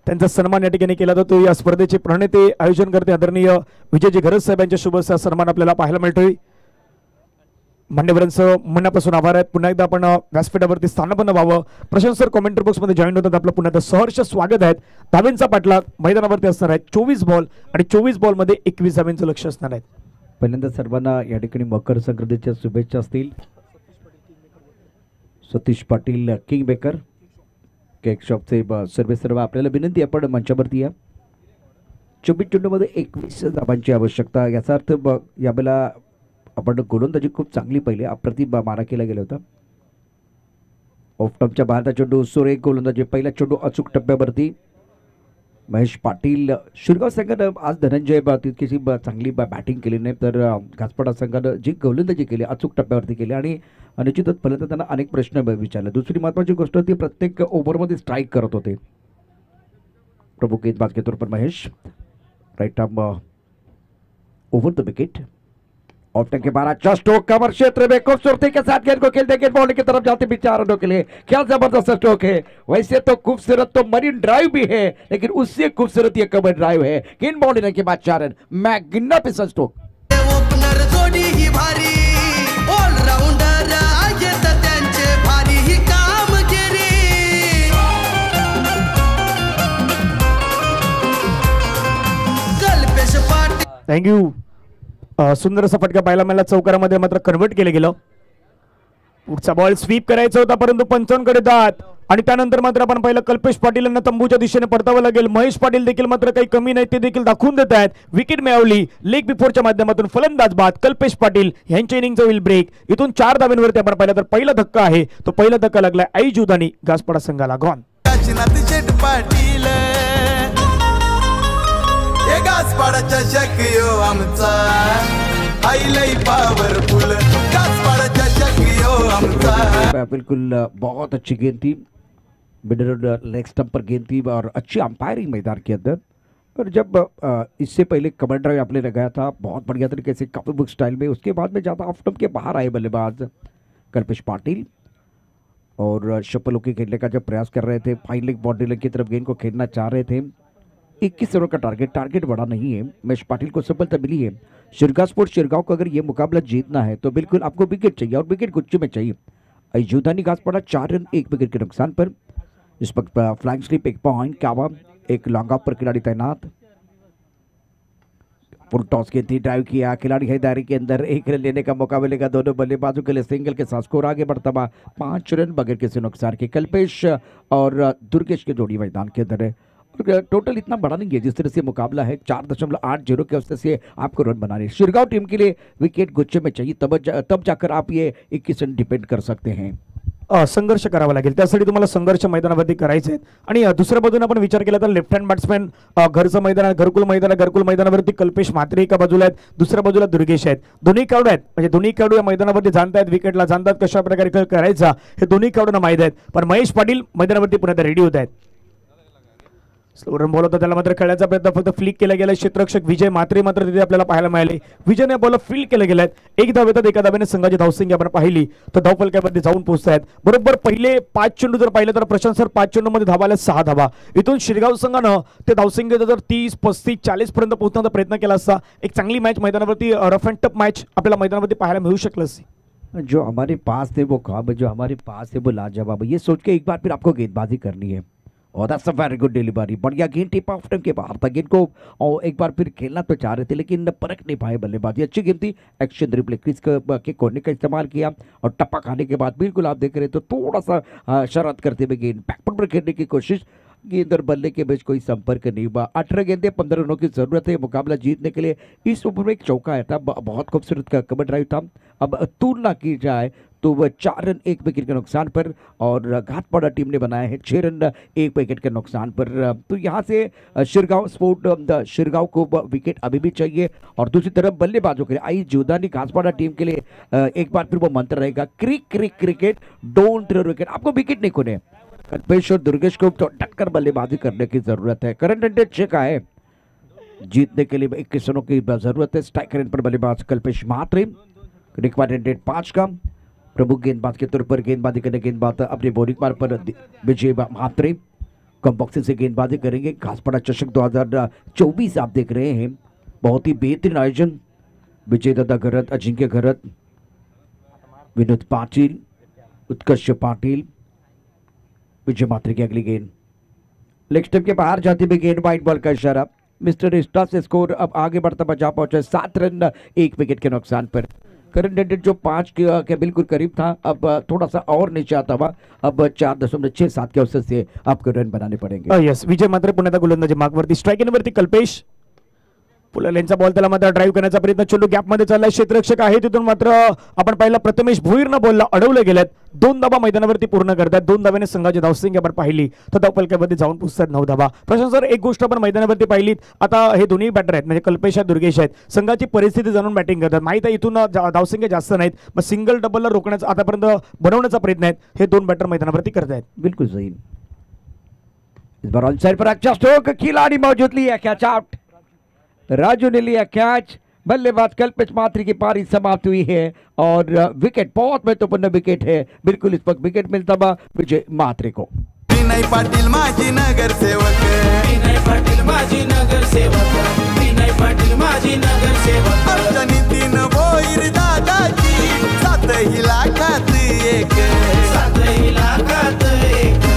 त्यांचा सन्मान या ठिकाणी केला जातो. या स्पर्धेचे प्रणेते आयोजन करते आदरणीय विजयजी घरत साहेब यांच्या शुभ सन्मान आपल्याला पाहायला मिळतोय. मान्यवरांचं मनापासून आभार आहेत. पुन्हा एकदा आपण व्यासपीठावरती स्थानपन्न व्हावं. प्रशांत सर कॉमेंट्री बॉक्समध्ये जॉईन होतात. आपलं पुन्हा एकदा सहर्ष स्वागत आहे. धावेंचा पाठलाग मैदानावरती असणार आहे. 24 बॉल आणि 24 बॉलमध्ये 21 धावेंचं लक्ष असणार आहे. पहिल्यांदा सर्वांना या ठिकाणी मकर संक्रांतीच्या शुभेच्छा असतील. Satish Patil king baker cake शॉपचे सर्व आपल्याला विनंती आपण मंचावरती या. 24 चेंडूमध्ये 21 धावांची आवश्यकता. याचा अर्थ यावेळेला आपण गोलंदाजी खूप चांगली पहिली अप्रतिम मारा केला गेला होता. ऑफ टॉपच्या बाहेरचा चेंडू सुरेख गोलंदाजी. पहिला चेंडू अचूक टप्प्यावरती महेश पाटील. शिरगाव संघानं आज धनंजय तितकीशी चांगली बॅटिंग केली नाही तर घासपाडा संघानं जी गोलंदाजी केली अचूक टप्प्यावरती केली आणि निश्चितच फलंदाजांना अनेक प्रश्न विचारले. दुसरी महत्त्वाची गोष्ट ती प्रत्येक ओव्हरमध्ये स्ट्राईक करत होते. प्रभू गेंद बात के तौर पर Mahesh right arm over the wicket. Off टंग के 12 स्ट्रोक कवर क्षेत्र में खूबसूरती के साथ गेंद को खेलते गेंद बॉलिंग की तरफ जाते 4 रनों के लिए. क्या जबरदस्त स्ट्रोक है. वैसे तो खूबसूरत तो मरीन ड्राइव भी है लेकिन उससे खूबसूरत ये कवर ड्राइव है. गेंद बॉलिंग के बाद 4 रन. Magnificent stroke. ओपनर जोडी ही भारी ऑलराउंडर आहेत त्यांचे भारी ही कामगिरी. कल्पेश पाटील थँक्यू. सुंदर असा फटका पाहायला मिळाला, चौकारामध्ये मात्र कन्वर्ट केलं गेलं. पुढचा बॉल स्वीप करायचा होता परंतु पंचांकडे दात आणि त्यानंतर मात्र आपण पाहिलं कल्पेश पाटील यांना तंबूच्या दिशेने परतावं लागेल. महेश पाटील देखील मात्र काही कमी नाही, ते देखील दाखवून देत आहेत. विकेट मिळवली लेग बिफोरच्या माध्यमातून. फलंदाज बाद कल्पेश पाटील यांच्या इनिंगचा होईल ब्रेक. इथून 4 धाब्यांवरती आपण पाहिलं तर पहिला धक्का आहे तो पहिला धक्का लागलाय आई जुदानी घासपाडा संघाला. गॉन काशीनाथ शेठ पाटील हे घासपाडाच्या शक्यो आमचा आईलई पॉवरफुल घासपाडाच्या शक्यो आमचा. बिल्कुल बहुत अच्छी गेंद थी, मिडल लेग स्टंप पर गेंद थी और अच्छी अंपायरिंग मैदान के अंदर. और जब इससे पहले कमर ड्राइव आपने लगाया था बहुत बढ़िया तरीके से कॉपी बुक स्टाइल में, उसके बाद में ज़्यादा ऑफ स्टंप के बाहर आए बल्लेबाज कल्पेश पाटिल और शपल होके खेलने का जब प्रयास कर रहे थे, फाइन लेग बाउंड्री लेग की तरफ गेंद को खेलना चाह रहे थे. 21 रनों का टारगेट बड़ा नहीं है. महेश पाटिल को सफलता मिली है. शिरगांव स्पोर्ट्स शिरगांव को अगर ये मुकाबला जीतना है तो बिल्कुल आपको विकेट चाहिए और विकेट गुच्छे में चाहिए. जुदानी घासपाड़ा 4 रन 1 विकेट के नुकसान पर. इस वक्त फ्लाइंग स्लिप 1 पॉइंट कावा, एक लॉन्ग ऑफ पर खिलाड़ी तैनात. फुल टॉस की थी, ड्राइव किया, खिलाड़ी है दायरे के अंदर 1 रन लेने का मौका मिलेगा दोनों बल्लेबाजों के लिए. सिंगल के साथ स्कोर आगे बढ़ता हुआ 5 रन बगैर किसी नुकसान के. कल्पेश और दुर्गेश की जोड़ी मैदान के अंदर है. टोटल इतना बड़ा नहीं है जिस तरह से मुकाबला है. 4.80 के औसत से आपको रन बनाने. शिरगांव टीम के लिए विकेट गुच्छे में चाहिए, तब जाकर आप ये 21 रन डिपेंड कर सकते हैं. संघर्ष करावा लागेल, त्यासाठी तुम्हाला संघर्ष मैदानावरती करायचे आहेत. आणि दुसऱ्या बाजूने आपण विचार केला तर लेफ्ट हँड बॅट्समॅन घरचं मैदान आहे, घरकुल मैदानावरती कल्पेश म्हात्रे एका बाजूला आहेत, दुसऱ्या बाजूला दुर्गेश आहेत. दोन्ही खेळाडू आहेत, म्हणजे दोन्ही खेळाडू या मैदानावरती जाणतायत, विकेटला जाणतात कशा प्रकारे खेळ करायचा हे दोन्ही खेळाडूंना माहीत आहेत. पण महेश पाटील मैदानावरती पुन्हा रेडी होत आहेत. स्लो रन बॉल होता, त्याला मात्र खेळण्याचा प्रयत्न फक्त फ्लिक केला गेला. क्षेत्ररक्षक विजय म्हात्रे मात्र तिथे आपल्याला पाहायला मिळाले. विजयने बॉल फील्ड केले गेले आहेत. एक धाव येतात, एका धावेने संघाची धावसंख्या आपण पाहिली तर धावफलकामध्ये जाऊन पोहोचतायत. बरोबर पहिले 5 चेंडू जर पाहिलं तर प्रशांत सर 5 चेंडूमध्ये धावा आल्या 6 धावा. इथून शिरगाव संघानं ते धावसंख्येचा जर 30, 35, 40 पर्यंत पोहोचण्याचा प्रयत्न केला असता एक चांगली मॅच मैदानावरती रफ अँड टफ मॅच आपल्याला मैदानावरती पाहायला मिळू शकलं असती. जो हमारे पास थे वो काम, जो हमारे पास है वो लाजवाब. ये सोच के एक बार फिर आपको गेंदबाजी करनी है. और that's a very good delivery. बढ़िया गेंद टिप ऑफ स्टंप के बाहर था. गेंद को और एक बार फिर खेलना तो चाह रहे थे लेकिन परख नहीं पाए बल्लेबाजी. अच्छी गेंद थी. एक्शन रिप्ले क्रीज के कोने का इस्तेमाल किया और टप्पा खाने के बाद बिल्कुल आप देख रहे तो थोड़ा सा शरारत करते हुए गेंद बैकफुट पर खेलने की कोशिश. गेंद और बल्ले के बीच कोई संपर्क नहीं हुआ. 18 गेंदे 15 रनों की जरूरत है मुकाबला जीतने के लिए. इस ओवर में एक चौका आया था, बहुत खूबसूरत का कवर ड्राइव था. अब तुलना की जाए तो वह 4 रन 1 विकेट के नुकसान पर और घाटपाड़ा टीम ने बनाया है 6 रन 1 विकेट के नुकसान पर. तो यहाँ से शिरगांव को विकेट अभी भी चाहिए. और दूसरी तरफ बल्लेबाजों के लिए आई जुदानी घाटपाड़ा टीम के लिए एक बार फिर वो मंत्र रहेगा क्रिकेट डोंट थ्रो विकेट. आपको विकेट नहीं खोने. कल्पेश और दुर्गेश को तो डटकर बल्लेबाजी करने की जरूरत है. करंट रेट 6 का है. जीतने के लिए 21 रनों की जरूरत है. स्ट्राइक रेट पर बल्लेबाज कल्पेश म्हात्रे. रिक्वायर्ड रेट 5 का. प्रमुख गेंदबाज के तौर पर गेंदबाजी करने गेंदबाज अपने बॉलिंग मार्ग पर विजय म्हात्रे कम बॉक्सिंग से गेंदबाजी करेंगे. घासपाड़ा चषक 2024 आप देख रहे हैं. बहुत ही बेहतरीन आयोजन. विजय दादा घरत, अजिंक्य घरत, विनोद पाटिल, उत्कर्ष पाटिल, विजय म्हात्रे की अगली गेंद लेग स्टंप के बाहर जाती हुई गेंद. वाइड बॉल का इशारा. मिस्टर स्टार से स्कोर अब आगे बढ़ता बचा पहुंचा 7 रन 1 विकेट के नुकसान पर. करंट रेट जो 5 के बिल्कुल करीब था अब थोड़ा सा और नीचे आता हुआ. अब 4.67 के औसत से आपको रन बनाने पड़ेंगे. यस, विजय मात्र पुन्हा गोलंदाजी मार्कवरती. स्ट्राइक वरती कल्पेश. पुला लेनचा बॉल त्याला मात्र ड्राईव्ह करण्याचा प्रयत्न. चेंडू गॅपमध्ये चाललाय. क्षेत्ररक्षक आहे तिथून मात्र आपण पाहिला प्रथमेश भोईरनं बॉलला अडवले गेलेत. 2 धावा मैदानावरती पूर्ण करतात. 2 धाव्याने संघाची धावसंख्या आपण पाहिली तर धावफलकामध्ये जाऊन पोहोचतात 9 धावा. प्रशांत सर, एक गोष्ट आपण मैदानावरती पाहिलीत, आता हे दोन्ही बॅटर आहेत म्हणजे कल्पेश आणि दुर्गेश आहेत, संघाची परिस्थिती जाणून बॅटिंग करतात. माहित आहे इथून धावसंख्या जास्त नाहीत, मग सिंगल डबलला रोखण्याचा आतापर्यंत बनवण्याचा प्रयत्न आहे हे 2 बॅटर मैदानावरती करत आहेत. बिल्कुल सही. इस बार ऑन साइड पर अच्छा स्ट्रोक. खिलाड़ी मौजूद लिया कैच आउट. राजू ने लिया कैच. बल्लेबाज कल्पेश म्हात्रे की पारी समाप्त हुई है और विकेट बहुत महत्वपूर्ण विकेट है. बिल्कुल इस वक्त विकेट मिलता हुआ विजय म्हात्रे को. विनय पाटील माझी नगरसेवक. विनय पाटील माझी नगरसेवक. विनय पाटील माझी नगरसेवक. आमच्या नितीन भोईर दादाची 7 लाखात एक. 7 लाखात एक.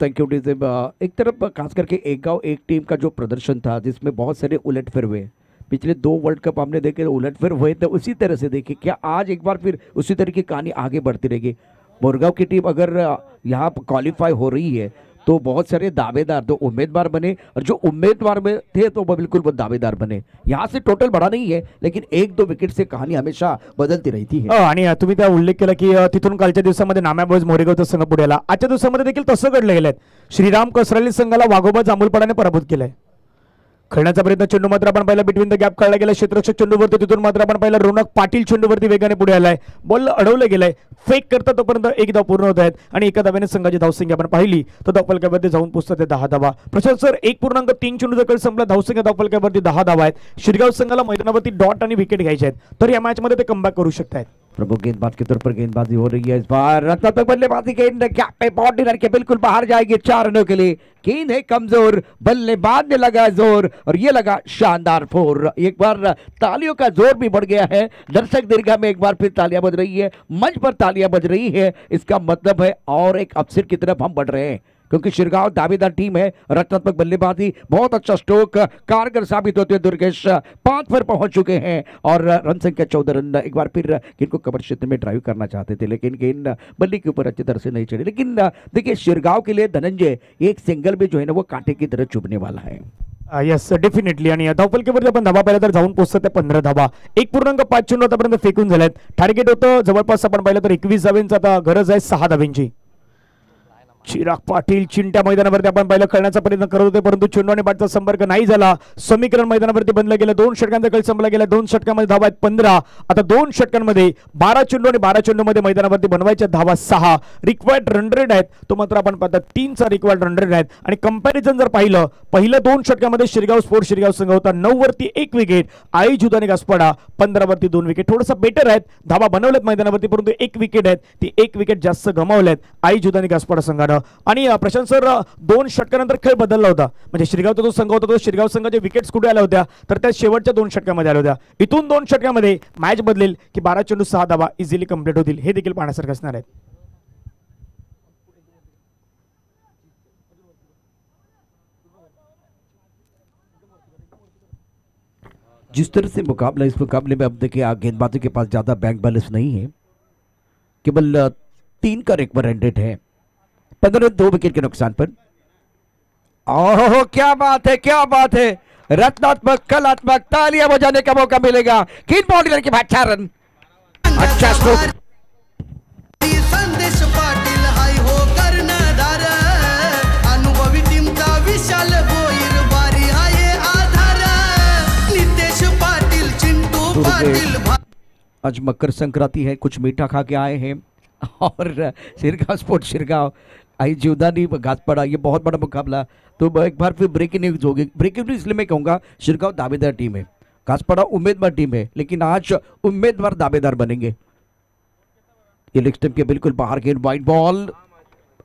Thank you DJ. एक तरफ खास करके एक गांव एक टीम का जो प्रदर्शन था जिसमें बहुत सारे उलटफेर हुए, पिछले 2 वर्ल्ड कप हमने देखे उलटफेर हुए थे, उसी तरह से देखिए क्या आज एक बार फिर उसी तरह की कहानी आगे बढ़ती रहेगी। मुरगांव की टीम अगर यहाँ क्वालिफाई हो रही है तो बहुत सारे दावेदार तो उम्मीदवार बने, और जो उम्मीदवार में थे तो वो बिल्कुल वो दावेदार बने। यहाँ से टोटल बड़ा नहीं है, लेकिन 1-2 विकेट से कहानी हमेशा बदलती रहती है। आणि तुम्ही त्या उल्लेख केला की तिथून कालच्या दिवसामध्ये नाम्या बॉयज मोरेगावचा संघ पुढे आला। आजच्या दिवसामध्ये देखील तसं घडलं गेलंय। श्रीराम कसराली संघाला वाघोबा जांभूलपाड्याने पराभूत केलंय। खेळण्याचा प्रयत्न, चेंडू मात्र आपण पाहिला बिटवीन द गॅप काढला गेला क्षेत्ररक्षक चेंडूवरती, तिथून मात्र आपण पाहिला रोनक पाटील चेंडूवरती वेगाने पुढे आलाय। बॉल अडवलं गेलाय, फेक करता तोपर्यंत 1 धाव पूर्ण होत आहेत आणि एका धाव्याने संघाची धावसंख्या आपण पाहिली तर धावफलकावरती जाऊन पोहोचतात 10 धावा। प्रशांत सर 1.3 चेंडू जर संपला, धावसंख्या धावफलकावरती 10 धावा आहेत। शिरगाव संघाला मैदानावरती डॉट आणि विकेट घ्यायचे आहेत, तर या मॅच मध्ये ते कमबॅक करू शकतात। प्रभु गेंदबाज के तौर पर गेंदबाजी हो रही है इस बार, रत्नात्मक बल्लेबाजी गेंद क्या पे बाउंड्री के बिल्कुल बाहर जाएगी 4 रनों के लिए। गेंद है कमजोर, बल्लेबाज ने लगा जोर और ये लगा शानदार 4। एक बार तालियों का जोर भी बढ़ गया है, दर्शक दीर्घा में एक बार फिर तालियां बज रही है, मंच पर तालियां बज रही है। इसका मतलब है और एक अपसेट की तरफ हम बढ़ रहे हैं, क्योंकि शिरगांव दावेदार टीम है। रत्नात्मक बल्लेबाजी, बहुत अच्छा स्ट्रोक कारगर साबित होते हुए दुर्गेश 5 पर पहुंच चुके हैं और रन संख्या 14 रन। एक बार फिर गेंद को कवर क्षेत्र में ड्राइव करना चाहते थे, लेकिन गेंद बल्ली के ऊपर अच्छी तरह से नहीं चढ़ी। लेकिन देखिए शिरगांव के लिए धनंजय एक सिंगल भी जो है ना वो कांटे की तरह चुभने वाला है। Yes definitely. आणि धावफलकावरती आपण धावा पाहिला तर जाऊन पोहोचतात ते 15 धावा। 1.5 चेंडू आतापर्यंत फेकून झालेत। टार्गेट होतं जवळपास आपण पाहिलं तर 21 धावांचं, आता गरज आहे 6 धावांची। चिराग पाटील चिंट्या मैदानावरती आपण पाहिलं खेळण्याचा प्रयत्न करत होते, परंतु चेंडू आणि बॅटचा संपर्क नाही झाला। समीकरण मैदानावरती बनलं गेलं, 2 षटकांचा खेळ संपला गेला। 2 षटकांमध्ये धावा आहेत 15। आता 2 षटकांमध्ये 12 चेंडू आणि 12 चेंडूमध्ये मैदानावरती बनवायच्या धावा 6। रिक्वायर्ड रन रेट आहेत तो मात्र आपण पाहता 3चा रिक्वायर्ड रन रेट आहेत। आणि कंपॅरिझन जर पाहिलं, पहिल्या 2 षटकांमध्ये शिरगाव स्पोर्ट्स शिरगाव संघ होता 9 वरती 1 विकेट, आई जुदानी गासपाडा 15 वरती 2 विकेट। थोडासा बेटर आहेत, धावा बनवल्यात मैदानावरती, परंतु 1 विकेट आहेत, ती 1 विकेट जास्त गमावल्यात आई जुदानी गासपाडा संघानं। आणि प्रशांत सर 2 षटकानंतर खेळ बदलला होता, म्हणजे शिरगावचा जो संघ होता तो शिरगाव संघाचे विकेट्स कुठे आल्या होत्या तर त्या शेवटच्या 2 षटकामध्ये आल्या होत्या। इथून 2 षटकामध्ये मॅच बदलेल की 12 चेंडू 6 धावा इझिली कंप्लीट होतील, हे देखील पाहण्यासारखं असणार आहे। जिस तरह से मुकाबला, इस मुकाबले में अब देखिए गेंदबाजों के पास ज्यादा बैंक बैलेंस नहीं है, केवल 3 का रिकवर रन रेट है, 15 2 विकेट के नुकसान पर। ओहो क्या बात है, क्या बात है, रत्नात्मक कलात्मक तालियां बजाने का मौका मिलेगा। किन बाउंड्री के बाद 4 रन, अच्छा स्ट्रोक। संदेश पाटील हाय हो कर्णधार, अनुभवी टीमचा विशाल भोईर बारी आहे आधार। नितेश पाटील, चिंटू पाटील। आज मकर संक्रांति है, कुछ मीठा खा के आए हैं और शिरगांव स्पोर्ट्स शिरगांव आई जीवदानी घासपाड़ा, ये बहुत बड़ा मुकाबला। तो एक बार फिर ब्रेकिंग न्यूज होगी। ब्रेकिंग न्यूज इसलिए मैं कहूँगा, शिरगांव दावेदार टीम है, घासपाड़ा उम्मीदवार टीम है, लेकिन आज उम्मीदवार दावेदार बनेंगे। ये लेग स्टंप के बिल्कुल बाहर गेंद, वाइड बॉल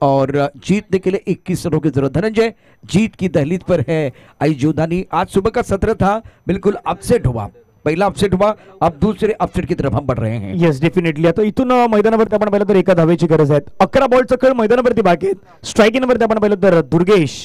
और जीतने के लिए 21 रनों की जरूरत। धनंजय जीत की दहलीज पर है आई जीवदानी। आज सुबह का सत्र था, बिल्कुल अपसेट हुआ, पहिला अपसेट हुआ, अब दूसरे अपसेट की तरफ हम बढ़ रहे हैं। Yes definitely. आता इथून मैदानावरती आपण पाहिलं तर 1 धावेची गरज आहे। 11 बॉलचा खेळ मैदानावरती बाकी आहेत। स्ट्रायकिंगवरती आपण पाहिलं तर दुर्गेश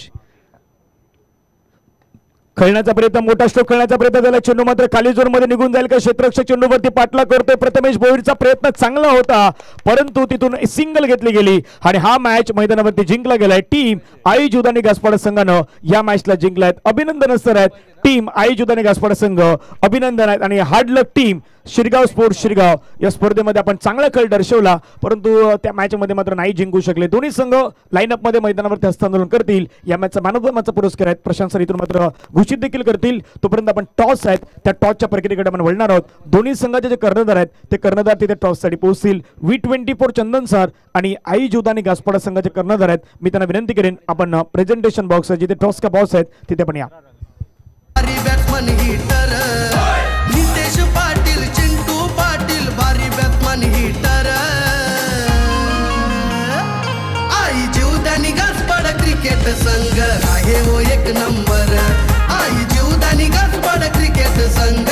खेळण्याचा प्रयत्न, मोठा स्ट्रोक खेळण्याचा प्रयत्न झाला, चेंडू मात्र खाली झोन मध्ये निघून जाईल का क्षेत्ररक्षक चेंडूवरती पाठला करतोय। प्रथमेश भोईरचा प्रयत्न चांगला होता, परंतु तिथून सिंगल घेतली गेली आणि हा मॅच मैदानावरती जिंकला गेलाय। टीम आई जुदानी गासपाडा संघानं या मॅचला जिंकलाय, अभिनंदन असणार आहेत टीम आई जुदानी गासपाडा संघ, अभिनंदन आहेत। आणि हार्ड लक टीम शिरगाव स्पोर्ट्स शिरगाव, या स्पर्धेमध्ये आपण चांगला खेळ दर्शवला, परंतु त्या मॅच मध्ये मात्र नाही जिंकू शकले। दोन्ही संघ लाईनअप मध्ये मैदानावरती हस्तांदोलन करतील। या मॅचचा मॅन ऑफ द मॅचचा पुरस्कार आहेत प्रशांत सर इथून मात्र घोषित देखील करतील। तोपर्यंत आपण टॉस आहेत त्या टॉसच्या प्रक्रियेकडे आपण वळणार आहोत। दोन्ही संघाचे जे कर्णधार आहेत ते कर्णधार तिथे टॉससाठी पोहोचतील। V24 चंदन सर आणि आई जुदानी गासपाडा संघाचे कर्णधार आहेत, मी त्यांना विनंती करेन आपण प्रेझेंटेशन बॉक्स जिथे टॉस का बॉक्स आहेत तिथे पण या। भारी बॅट्समन हिटर नितेश पाटील, चिंटू पाटील भारी बॅट्समन हिटर। आई जीवदानी गासपाडा क्रिकेट संघ आहे हो 1 नंबर। आई जीवदानी गासपाडा क्रिकेट संघ।